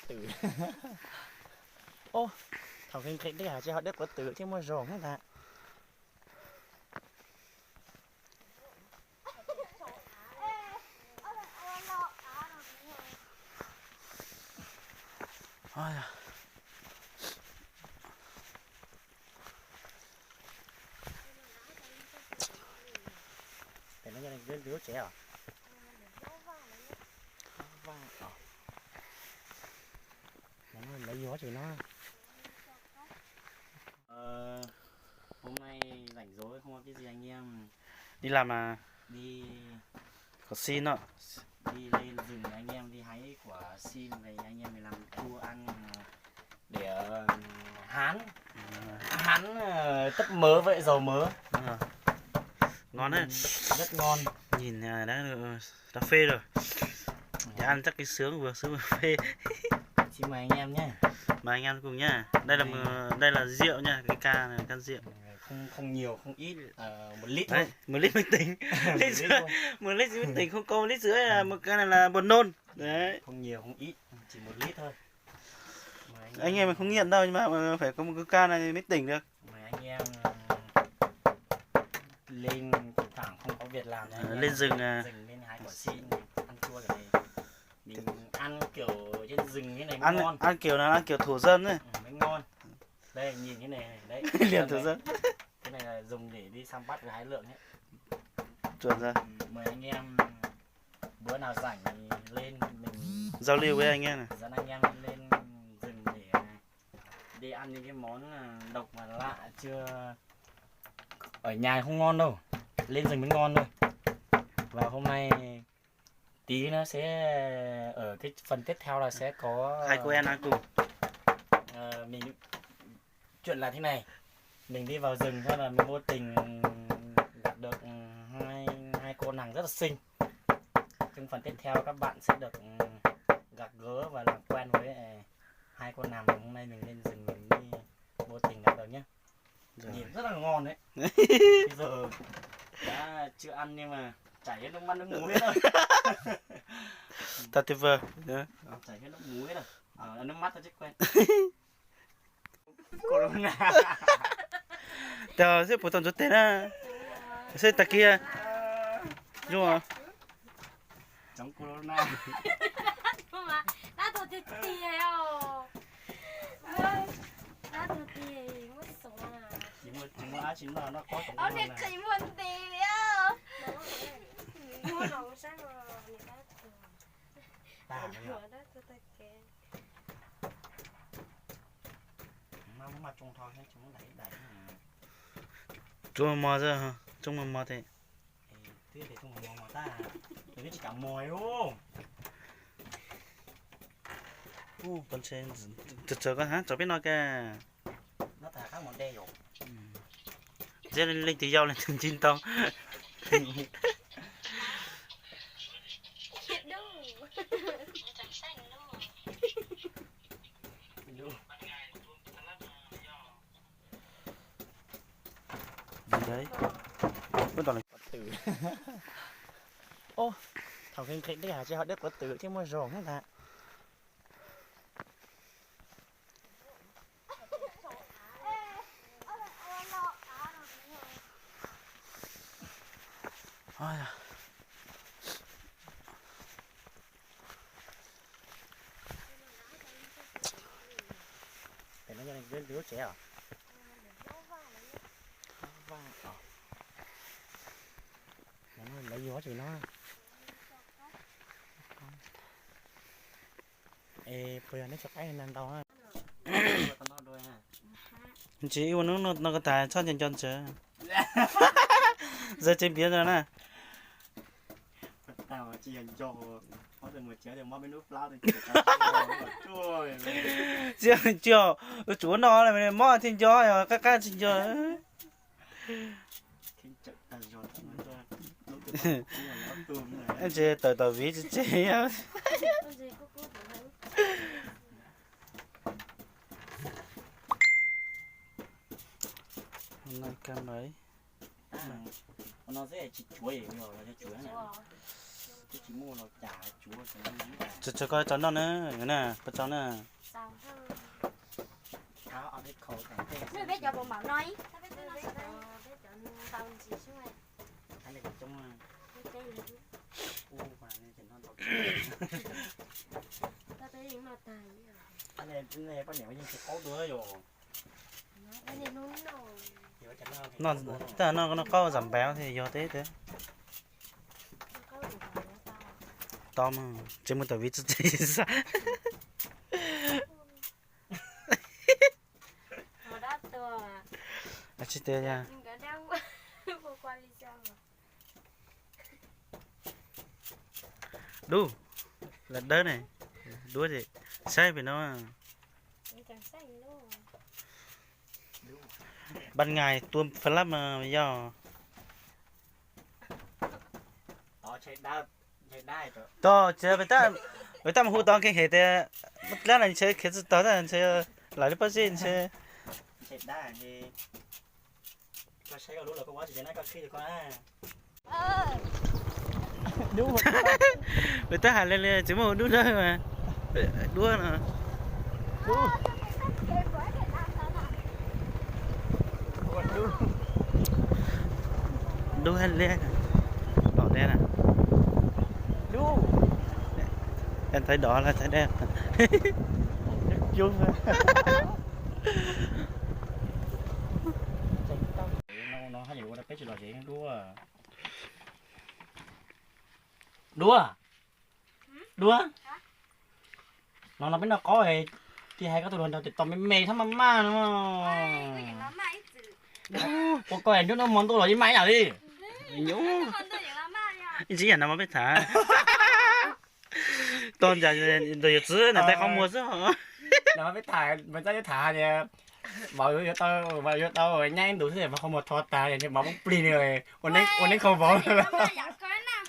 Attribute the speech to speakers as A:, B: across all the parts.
A: tử. Ô, thằng khinh khinh đấy hả chứ họ đất có tử chứ mua rồng không ta. Ôi à. Để nó như này đứa trẻ à? Vang à? Nó lấy gió thì nó. Hôm nay rảnh rỗi không có cái gì anh em.
B: Đi làm mà
A: Đi
B: có xin đó.
A: đi lên rừng anh em đi hái quả sim về anh em mình làm tour ăn để hán tấp mớ với dầu mớ.
B: Ngon đấy.
A: Rất ngon.
B: Nhìn đã phê rồi. Để ăn chắc cái sướng vừa phê.
A: Xin mời anh em nhé.
B: Mời anh em cùng nhá. Đây là rượu nha, cái can này can rượu.
A: Không nhiều không ít, 1 lít
B: Đấy,
A: thôi.
B: 1 lít minh tình. Một lít minh tình không có 1 lít rưỡi là một cái này là buồn nôn. Đấy.
A: Không nhiều không ít, chỉ 1 lít thôi.
B: Anh em mình không nghiện đâu nhưng mà phải có một cái can này mới tỉnh được.
A: Mời anh em lên thẳng không có việc làm này.
B: Lên rừng
A: lên hái quả sim ăn chua cái này. Mình ăn kiểu trên rừng cái này mới ngon.
B: Ăn kiểu thổ dân ấy.
A: Mới ngon. Đây nhìn cái này đấy.
B: Liền thổ dân.
A: Cái này là dùng để đi săn bắt hái lượm ấy.
B: Chuẩn ra.
A: Mời anh em bữa nào rảnh thì lên mình
B: Giao lưu với anh em này.
A: dẫn anh em lên rừng để đi ăn những cái món độc mà lạ chưa ở nhà không ngon đâu, lên rừng mới ngon thôi. Và hôm nay tí nó sẽ ở cái phần tiếp theo là sẽ có
B: Hai cô em ăn cùng.
A: Mình chuyện là thế này, mình đi vào rừng thôi là mình vô tình gặp được hai cô nàng rất là xinh. Trong phần tiếp theo các bạn sẽ được gặp gỡ và làm quen với hai cô nàng. Hôm nay mình lên rừng mình đi vô tình gặp được nhé. Nhìn rất là ngon đấy. Bây giờ đã chưa ăn nhưng mà chảy hết nước mắt nước muối rồi.
B: Thật tuyệt vời.
A: Chảy hết nước muối rồi. Nước mắt thôi chứ quen. Corona.
B: Chờ sẽ phổ tồn chút tên á. Sẽ ta kia. Đúng không?
A: Chống corona.
C: 엄마 나도 됐지요. 나도 됐지. 무슨
A: Chỉ mua chín là nó có chống
C: 언니
A: corona.
C: 그이 뭔데요? mua nấu sáng rồi người ta
A: Ta
C: thừa đó tôi ta kể
A: nó mà trông thôi hay chúng đẩy
B: Chúng mò ra hả? Chúng mò thế.
A: thế thì trông mò ta thì chỉ cả mồi luôn.
B: Con xe chờ con hả? Cháu biết nói kìa.
A: Nó thả các món đe rồi.
B: Dễ lên tí dao lên từng chín tông.
C: chết đâu
B: Gì đấy? Vẫn toàn là
A: Tử. Ô, thằng khinh khinh đấy hả chứ họ đất có tử chứ mua rồng không ta.
B: Ôi à.
A: Để nó như này đứa trẻ à? Vang à? Nó lấy gió thì nó. Ê, bây giờ nó cho cái nên đâu á.
B: Chị yêu nó có tài cho chân chờ. Giờ trên biển rồi nè.
A: Tao chỉ dành cho có được một chéo để mót bên nước lao thì
B: Chưa chưa, chúa nó là mình mò trên gió rồi các trên gió. Em chơi tờ ví chơi á. Hôm nay cam mấy?
A: Nó sẽ chỉ chuối nhiều là cho chuối này. cái chỉ mua nó trả chúa sẽ đi
B: cho coi cho nó nữa nè bắt cho nè
C: sao hơn
A: áo ở đây khẩu thằng thế
C: nếu biết cho bụng bảo nói ta biết cho tao chỉ xuống này
A: anh này trong
C: cái gì
A: u mà nên chỉ non
C: ta thấy những mặt tài
A: anh này bao nhiêu những cái có đứa rồi
C: anh này nún rồi
B: nó ta nó có giảm béo thì do thế thế
C: có đủ bảo tao
B: to mà chỉ muốn tới vị trí sao
C: mà đã tờ
B: à chị tê nha
C: cả đang vô qua đi sao mà
B: đu là đỡ này đuối gì sai vì nó
C: chẳng sai luôn
B: ban ngày tuôn phân lắm mà do
A: chạy đai rồi
B: to chơi người ta mà hút to cái hệ thì mất lát là chơi khi đó là chơi lại lúc gì chơi
A: chạy đai thì có xe ở lúc là có quá chỉ nói có khi thì có
B: đúng người ta hẳn lên chỉ một đứa thôi mà đua nè đua hẳn lên đỏ đen à
A: đu
B: em thấy đỏ là thấy đen chung
A: nó hay nhiều nó pet là gì đua đua đua nó bên đó có ấy thì hay có tụi nóติดต่อไม่ทำมาม่าเนาะ
C: nó mãi từ
A: โอ้ก็เห็นnó mónตัวหล่อยี่ไหมอ่ะดิ
B: nhú
C: con tôi những nó mãi nha
B: chỉ là nó biết thả tôn giờ đời chứ là tay không mua chứ hả
A: nó mới thả mình sẽ thả thì bảo vô tao rồi nhanh đủ thứ mà không một thoát ta thì bảo bóng pin rồi ôn đến không vỏ
C: nó mãi dạng con nào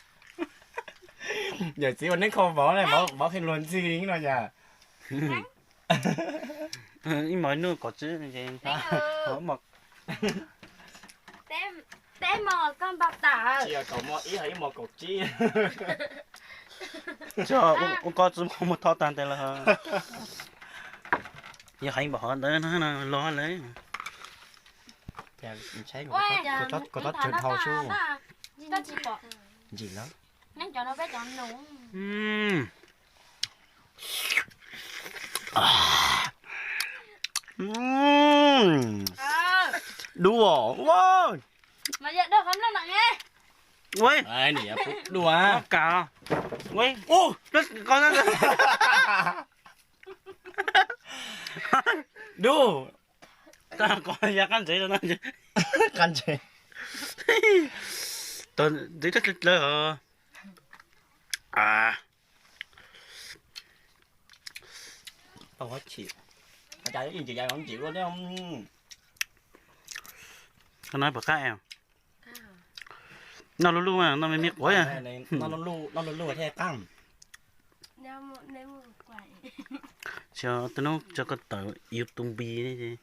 A: giờ chỉ ôn đến không vỏ này bảo hình luôn gì rồi nhỉ
B: mọi nước có chứ gì có một
C: té mò con bạc tả
A: chỉ là cậu mò ý hay mò cậu chi
B: cho ông có chứ không một thọ tàn tay là hả giờ hay bỏ đỡ nó lo lấy
A: thì mình thấy có tốt truyền thầu chứ
C: nó chỉ bỏ
A: gì đó
C: nên cho nó bé chọn nụ
B: đùa wow
C: mà giờ đâu không nó nặng nghe
B: quay
A: đây nè đùa
B: cả quay ô rất con nó
A: đùa
B: ta coi ra căn gì rồi nó
A: căn gì
B: tôi thấy rất lớn hả à
A: không có chịu chạy cái gì chạy không chịu luôn đấy không
B: con nói bật cái em nó luôn mà nó mới biết quá à
A: nó luôn theo căng
C: nếu một quậy
B: cho tôi nó cho cái tờ yêu tung bi đấy chứ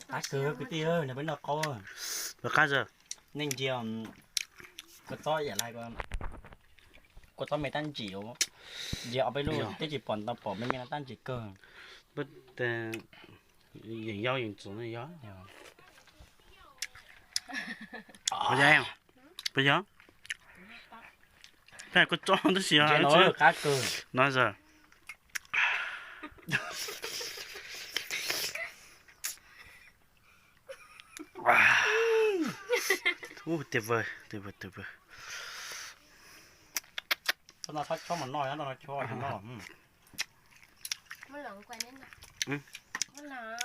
A: cá cưa cái tia này bên đó co
B: và cá giờ
A: nên chiều có to vậy lại có to mấy tan chịu giờไปluôn cái chỉ bọn tao bỏ mấy mấy tan chỉ cơ
B: bất dao dùng chỗ này gió bây giờ em bây giờ cái có cho nó xìa
A: chứ cá cưa
B: nói giờ tuyệt vời tuyệt vời tuyệt vời
A: nó thoát cho mà nói nó cho nó
C: mới lợn quay lên nè mới là